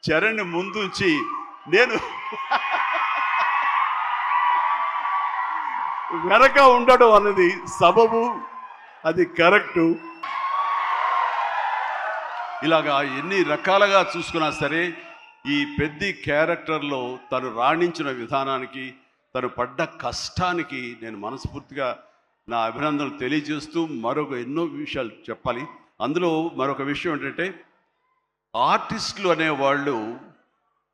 చరణ్ ముందుంచి నేను వెనక ఉండడం అన్నది సబబు, అది కరెక్టు. ఇలాగా ఎన్ని రకాలుగా చూసుకున్నా సరే ఈ పెద్ద క్యారెక్టర్లో తను రాణించిన విధానానికి, తను పడ్డ కష్టానికి నేను మనస్ఫూర్తిగా నా అభినందనలు తెలియజేస్తూ మరొక ఎన్నో విషయాలు చెప్పాలి. అందులో మరొక విషయం ఏంటంటే, ఆర్టిస్టులు అనేవాళ్ళు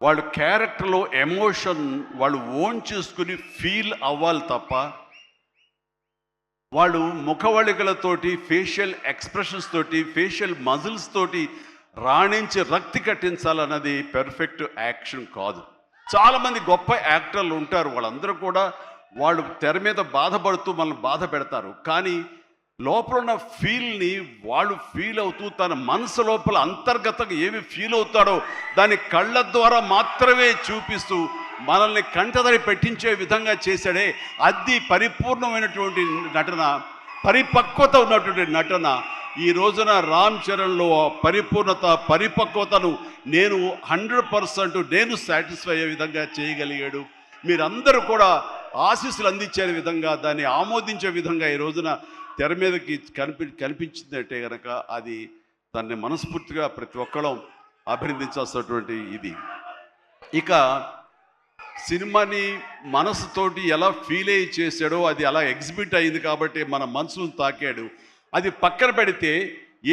వాళ్ళ క్యారెక్టర్లో ఎమోషన్ వాళ్ళు ఓన్ చేసుకుని ఫీల్ అవ్వాలి తప్ప వాళ్ళు ముఖవళికలతోటి, ఫేషియల్ ఎక్స్ప్రెషన్స్ తోటి, ఫేషియల్ మజిల్స్ తోటి రాణించి రక్తి కట్టించాలన్నది పెర్ఫెక్ట్ యాక్షన్ కాదు. చాలామంది గొప్ప యాక్టర్లు ఉంటారు, వాళ్ళందరూ కూడా వాళ్ళు తెర మీద బాధపడుతూ మనల్ని బాధ పెడతారు. కానీ లోపల ఉన్న ఫీల్ని వాళ్ళు ఫీల్ అవుతూ తన మనసు లోపల అంతర్గతంగా ఏమి ఫీల్ అవుతాడో దాని కళ్ళ ద్వారా మాత్రమే చూపిస్తూ మనల్ని కంటదడి పెట్టించే విధంగా చేశాడే, అది పరిపూర్ణమైనటువంటి నటన, పరిపక్వత ఉన్నటువంటి నటన. ఈ రోజున రామ్ చరణ్లో పరిపూర్ణత, పరిపక్వతను నేను 100% నేను సాటిస్ఫై అయ్యే విధంగా చేయగలిగాడు. మీరందరూ కూడా ఆశీస్సులు అందించే విధంగా, దాన్ని ఆమోదించే విధంగా ఈ రోజున తెర మీదకి కనిపించిందంటే కనుక అది దాన్ని మనస్ఫూర్తిగా ప్రతి ఒక్కళ్ళం అభినందించాల్సినటువంటి ఇది. ఇక సినిమాని మనసుతోటి ఎలా ఫీల్ అయ్యి చేశాడో అది అలా ఎగ్జిబిట్ అయింది కాబట్టి మన మనసును తాకాడు. అది పక్కన పెడితే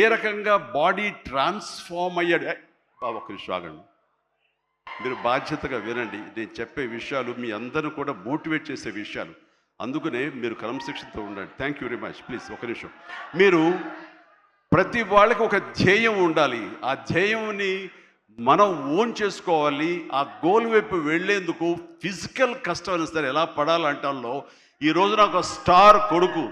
ఏ రకంగా బాడీ ట్రాన్స్ఫార్మ్ అయ్యాడు. ఒక నిమిషం ఆగండి, మీరు బాధ్యతగా వినండి. నేను చెప్పే విషయాలు మీ అందరూ కూడా మోటివేట్ చేసే విషయాలు, అందుకనే మీరు క్రమశిక్షణతో ఉండండి. Thank you very much. Please ఒక నిమిషం. మీరు ప్రతి వాళ్ళకి ఒక ధ్యేయం ఉండాలి. ఆ ధ్యేయంని మనం ఓన్ చేసుకోవాలి. ఆ గోల్ వైపు వెళ్ళేందుకు ఫిజికల్ కష్టం అయినా సరే ఎలా పడాలంటంలో ఈ రోజున ఒక స్టార్ కొడుకు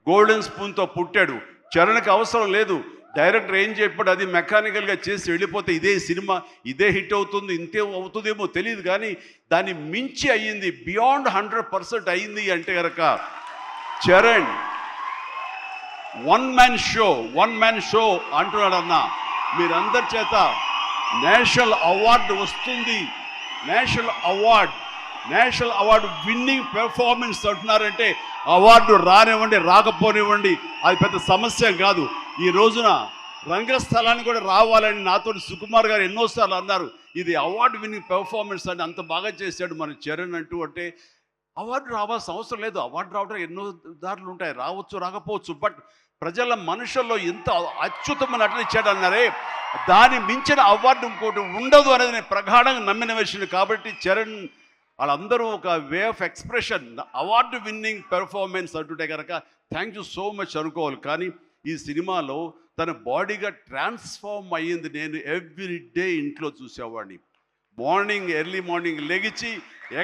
గోల్డెన్ స్పూన్తో పుట్టాడు. చరణ్కి అవసరం లేదు, డైరెక్టర్ ఏం చెప్పాడు అది మెకానికల్గా చేసి వెళ్ళిపోతే ఇదే సినిమా, ఇదే హిట్ అవుతుంది, ఇంతే అవుతుందేమో తెలియదు, కానీ దాన్ని మించి అయ్యింది, బియాండ్ 100% అయ్యింది అంటే కనుక చరణ్ వన్ మ్యాన్ షో అంటున్నాడన్నా. మీరందరి చేత నేషనల్ అవార్డు వస్తుంది. నేషనల్ అవార్డు విన్నింగ్ పెర్ఫార్మెన్స్ అంటున్నారంటే అవార్డు రానివ్వండి, రాకపోనివ్వండి, అది పెద్ద సమస్య కాదు. ఈ రోజున రంగస్థలాన్ని కూడా రావాలని నాతో సుకుమార్ గారు ఎన్నోసార్లు అన్నారు. ఇది అవార్డు విన్నింగ్ పెర్ఫార్మెన్స్ అని అంత బాగా చేశాడు మన చరణ్ అంటూ. అంటే అవార్డు రావాల్సిన అవసరం లేదు. అవార్డు రావడం ఎన్నో దారులు ఉంటాయి, రావచ్చు రాకపోవచ్చు. బట్ ప్రజల మనుషుల్లో ఎంత అత్యుత్తమ నటన ఇచ్చాడు అన్నారే, దాని మించిన అవార్డు ఇంకోటి ఉండదు అనేది నేను ప్రగాఢంగా నమ్మిన విషయం. కాబట్టి చరణ్ వాళ్ళందరూ ఒక way of expression, award winning performance అంటుంటే కనుక థ్యాంక్ యూ సో మచ్ అనుకోవాలి. కానీ ఈ సినిమాలో తన బాడీగా ట్రాన్స్ఫార్మ్ అయ్యింది. నేను ఎవ్రీ డే ఇంట్లో చూసేవాడిని. ఎర్లీ మార్నింగ్ లెగిచి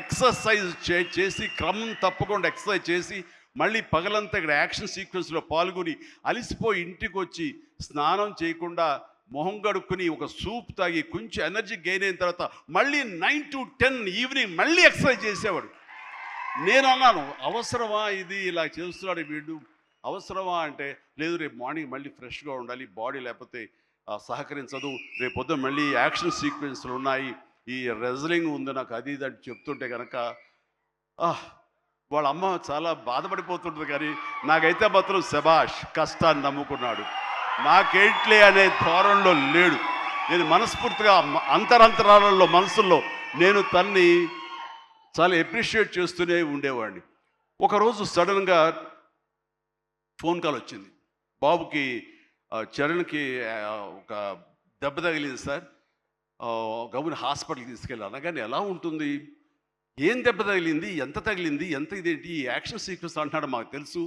ఎక్సర్సైజ్ చేసి, క్రమం తప్పకుండా ఎక్సర్సైజ్ చేసి, మళ్ళీ పగలంతా ఇక్కడ యాక్షన్ సీక్వెన్స్లో పాల్గొని అలిసిపోయి ఇంటికి వచ్చి స్నానం చేయకుండా మొహం గడుక్కుని ఒక సూప్ తాగి కొంచెం ఎనర్జీ గెయిన్ అయిన తర్వాత మళ్ళీ 9 to 10 ఈవినింగ్ మళ్ళీ ఎక్సర్సైజ్ చేసేవాడు. నేను అన్నాను, అవసరమా ఇది, ఇలా చేస్తున్నాడు వీడు, అవసరమా అంటే, లేదు రేపు మార్నింగ్ మళ్ళీ ఫ్రెష్గా ఉండాలి, బాడీ లేకపోతే సహకరించదు, రేపు పొద్దున మళ్ళీ యాక్షన్ సీక్వెన్స్లు ఉన్నాయి, ఈ రెజ్లింగ్ ఉంది నాకు, అది ఇది అని చెప్తుంటే కనుక వాళ్ళ అమ్మ చాలా బాధపడిపోతుంటుంది. కానీ నాకైతే మాత్రం శబాష్, కష్టాన్ని నమ్ముకున్నాడు, నాకేంట్లే అనే ధోరణిలో లేడు. నేను మనస్ఫూర్తిగా అంతరాలలో మనసుల్లో నేను తన్ని చాలా ఎప్రిషియేట్ చేస్తూనే ఉండేవాడిని. ఒకరోజు సడన్గా ఫోన్ కాల్ వచ్చింది. బాబుకి చరణ్కి ఒక దెబ్బ తగిలింది సార్, గబుని హాస్పిటల్కి తీసుకెళ్ళి. అనగానే ఎలా ఉంటుంది, ఏం దెబ్బ తగిలింది, ఎంత తగిలింది, ఎంత ఇదేంటి, ఈ యాక్షన్ సీక్వెన్స్ అంటున్నాడు మాకు తెలుసు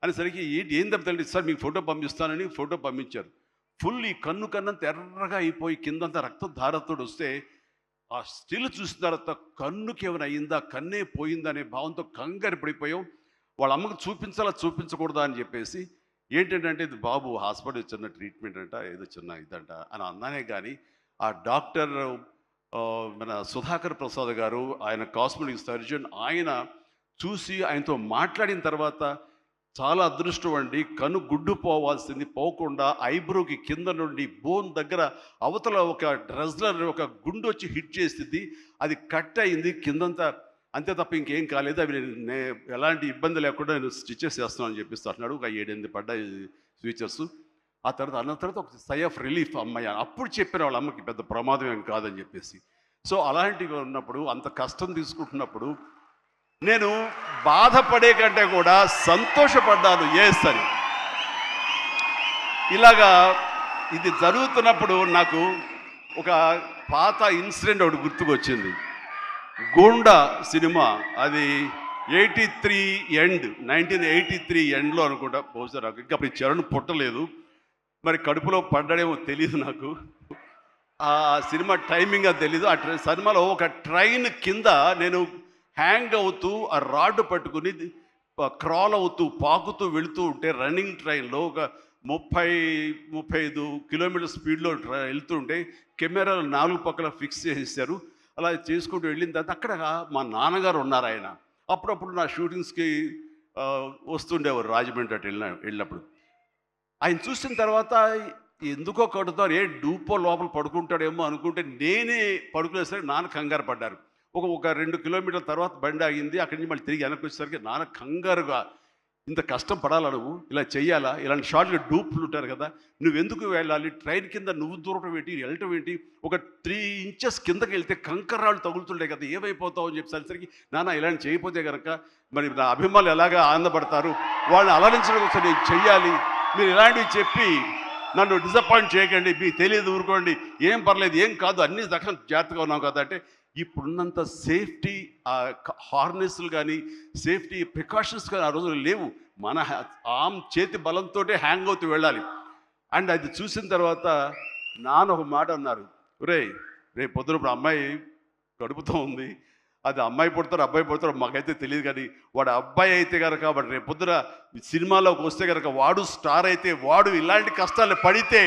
అనేసరికి ఏం దెబ్బ తగిలింది సార్, మీకు ఫోటో పంపిస్తానని ఫోటో పంపించారు. ఫుల్ ఈ కన్నంత ఎర్రగా అయిపోయి కిందంతా రక్తధారతోడు వస్తే ఆ స్టిల్ చూసిన తర్వాత కన్నుకి ఏమైనా అయిందా, కన్నే పోయిందా అనే భావంతో కంగారు పడిపోయాం. వాళ్ళ అమ్మకు చూపించాలా చూపించకూడదా అని చెప్పేసి, ఏంటంటే ఇది బాబు హాస్పిటల్ చిన్న ట్రీట్మెంట్ అంట, ఏదో చిన్న ఇదంట అని అన్నానే. కానీ ఆ డాక్టర్ మన సుధాకర్ ప్రసాద్ గారు, ఆయన కాస్మెటిక్ సర్జన్, ఆయన చూసి ఆయనతో మాట్లాడిన తర్వాత చాలా అదృష్టం అండి. కను గుడ్డు పోవాల్సింది పోకుండా ఐబ్రోకి కింద నుండి బోన్ దగ్గర అవతల ఒక రెజ్లర్ ఒక గుండు వచ్చి హిట్ చేసింది. అది కట్ అయింది కిందంతా. అంతే తప్ప ఇంకేం కాలేదు. అవి ఎలాంటి ఇబ్బంది లేకుండా నేను స్టిచెస్ చేస్తున్నాను అని చెప్పేసి అంటున్నాడు. ఒక 7-8 పడ్డాయి స్విచెస్. ఆ తర్వాత అన్న తర్వాత ఒక సై ఆఫ్ రిలీఫ్ అమ్మాయి. అప్పుడు చెప్పిన వాళ్ళ అమ్మకి పెద్ద ప్రమాదం ఏం కాదని చెప్పేసి. సో అలాంటివి ఉన్నప్పుడు, అంత కష్టం తీసుకుంటున్నప్పుడు నేను బాధపడే కంటే కూడా సంతోషపడ్డాను ఎస్ అని. ఇలాగా ఇది జరుగుతున్నప్పుడు నాకు ఒక పాత ఇన్సిడెంట్ ఒకటి గుర్తుకొచ్చింది. గూండా సినిమా, అది 1983 ఎండ్లో అనుకుంటా. బహుశా నాకు ఇంకా అప్పుడు చరణ్ పుట్టలేదు, మరి కడుపులో పడ్డాడేమో తెలియదు నాకు. ఆ సినిమా టైమింగ్ అది తెలీదు. ఆ సినిమాలో ఒక ట్రైన్ కింద నేను హ్యాంగ్ అవుతూ ఆ రాడ్ పట్టుకుని క్రాల్ అవుతూ పాకుతూ వెళుతూ ఉంటే, రన్నింగ్ ట్రైన్లో ఒక 30-35 కిలోమీటర్ స్పీడ్లో వెళ్తూ ఉంటే కెమెరాలు 4 పక్కల ఫిక్స్ చేసేసారు. అలా చేసుకుంటూ వెళ్ళిన తర్వాత అక్కడ మా నాన్నగారు ఉన్నారు. ఆయన అప్పుడప్పుడు నా షూటింగ్స్కి వస్తుండేవారు రాజమండ్రి అటు వెళ్ళినప్పుడు. ఆయన చూసిన తర్వాత ఎందుకో కడుతారు, డూపో లోపల పడుకుంటాడేమో అనుకుంటే నేనే పడుకునేసరికి నాన్న కంగారు పడ్డారు. ఒక 2 కిలోమీటర్ల తర్వాత బండి ఆగింది. అక్కడి నుంచి మళ్ళీ తిరిగి వెనక్కి వచ్చేసరికి నాన్న కంగారుగా, ఇంత కష్టం పడాలా నువ్వు, ఇలా చెయ్యాలా, ఇలాంటి షార్ట్గా డూప్లు ఉంటారు కదా, నువ్వెందుకు వెళ్ళాలి, ట్రైన్ కింద నువ్వు దూరటం ఏంటి, వెళ్ళటం ఏంటి, ఒక 3 ఇంచెస్ కిందకి వెళ్తే కంకర్రాళ్ళు తగులుతుంటాయి కదా, ఏమైపోతావు అని చెప్పేసరికి, నాన్న ఇలాంటి చేయకపోతే కనుక మరి నా అభిమానులు ఎలాగా ఆనందపడతారు, వాళ్ళని అలరించడం కోసం నేను చెయ్యాలి, మీరు ఇలాంటివి చెప్పి నన్ను డిసప్పాయింట్ చేయకండి, మీకు తెలియదు ఊరుకోండి, ఏం పర్లేదు, ఏం కాదు, అన్ని రకం జాగ్రత్తగా ఉన్నాం కదా అంటే, ఇప్పుడున్నంత సేఫ్టీ హార్నెస్లు కానీ సేఫ్టీ ప్రికాషన్స్ కానీ ఆ రోజులు లేవు. మన చేతి బలంతో హ్యాంగ్ అవుతూ వెళ్ళాలి. అండ్ అది చూసిన తర్వాత నాన్న ఒక మాట అన్నారు, రేపు పొద్దున ఇప్పుడు అమ్మాయి కడుపుతో ఉంది, అది అమ్మాయి పుడతారు అబ్బాయి పుడతారు మాకైతే తెలియదు, కానీ వాడు అబ్బాయి అయితే కనుక వాడు రేపు పొద్దున సినిమాలోకి వస్తే కనుక వాడు స్టార్ అయితే, వాడు ఇలాంటి కష్టాలు పడితే,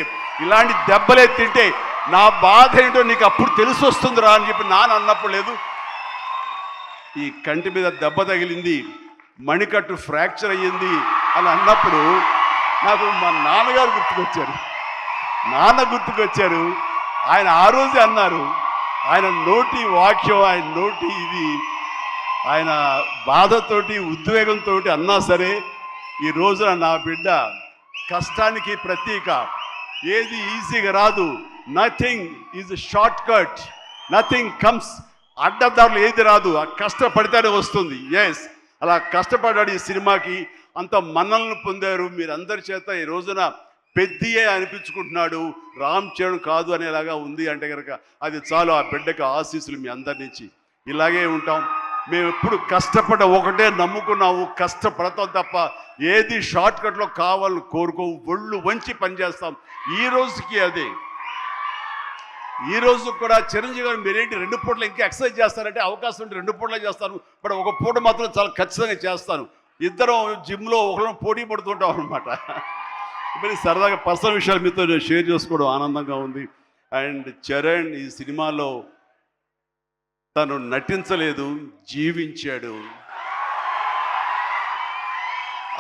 ఇలాంటి దెబ్బలే తింటే నా బాధ ఏంటో నీకు అప్పుడు తెలిసి వస్తుందిరా అని చెప్పి నాన్న అన్నప్పుడు లేదు. ఈ కంటి మీద దెబ్బ తగిలింది, మణికట్టు ఫ్రాక్చర్ అయ్యింది అని అన్నప్పుడు నాకు మా నాన్నగారు గుర్తుకొచ్చారు. ఆయన ఆ రోజే అన్నారు, ఆయన నోటి వాక్యం, ఆయన నోటి ఇది, ఆయన బాధతోటి ఉద్వేగంతో అన్నా సరే, ఈ రోజున నా బిడ్డ కష్టానికి ప్రతీక. ఏది ఈజీగా రాదు, nothing is short cut, nothing comes, అడ్డదారులు ఏది రాదు, ఆ కష్టపడితేనే వస్తుంది. ఎస్, అలా కష్టపడ్డాడు. ఈ సినిమాకి అంత మన్నలను పొందారు మీరందరి చేత. ఈ రోజున పెద్దయే అనిపించుకుంటున్నాడు, రామ్ చరణ్ కాదు అనేలాగా ఉంది అంటే కనుక అది చాలు. ఆ బిడ్డకి ఆశీస్సులు మీ అందరి నుంచి. ఇలాగే ఉంటాం మేము, ఎప్పుడు కష్టపడ్డ ఒకటే నమ్ముకున్నాము, కష్టపడతాం తప్ప ఏది షార్ట్ కట్లో కావాలని కోరుకోవు, ఒళ్ళు వంచి పనిచేస్తాం. ఈ రోజుకి అదే. ఈ రోజు కూడా చిరంజీవి గారు మీరేంటి 2 పూటలు ఇంకా ఎక్సర్సైజ్ చేస్తారంటే, అవకాశం ఉంటే 2 పూటలే చేస్తాను, బట్ ఒక పూట మాత్రం చాలా ఖచ్చితంగా చేస్తాను. ఇద్దరం జిమ్లో ఒకరు పోటీ పడుతుంటాం అనమాట. మరి సరదాగా పర్సనల్ విషయాలు మీతో నేను షేర్ చేసుకోవడం ఆనందంగా ఉంది. అండ్ చరణ్ ఈ సినిమాలో తను నటించలేదు, జీవించాడు.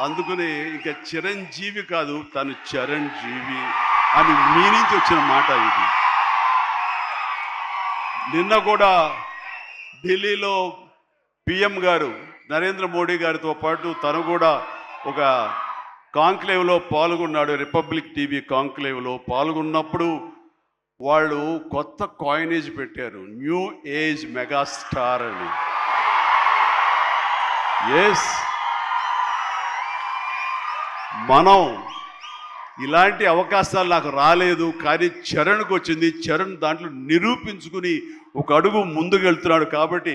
అందుకనే ఇంకా చిరంజీవి కాదు, తను చరణ్ జీవి అని మీ నుంచి వచ్చిన మాట ఇది. నిన్న కూడా ఢిల్లీలో పిఎం గారు నరేంద్ర మోడీ గారితో పాటు తను కూడా ఒక కాంక్లేవ్లో పాల్గొన్నాడు. రిపబ్లిక్ టీవీ కాంక్లేవ్లో పాల్గొన్నప్పుడు వాళ్ళు కొత్త కాయినేజ్ పెట్టారు, న్యూ ఏజ్ మెగాస్టార్ అని. ఎస్, మనం ఇలాంటి అవకాశాలు నాకు రాలేదు, కానీ చరణ్కి వచ్చింది. చరణ్ దాంట్లో నిరూపించుకుని ఒక అడుగు ముందుకు వెళ్తున్నాడు. కాబట్టి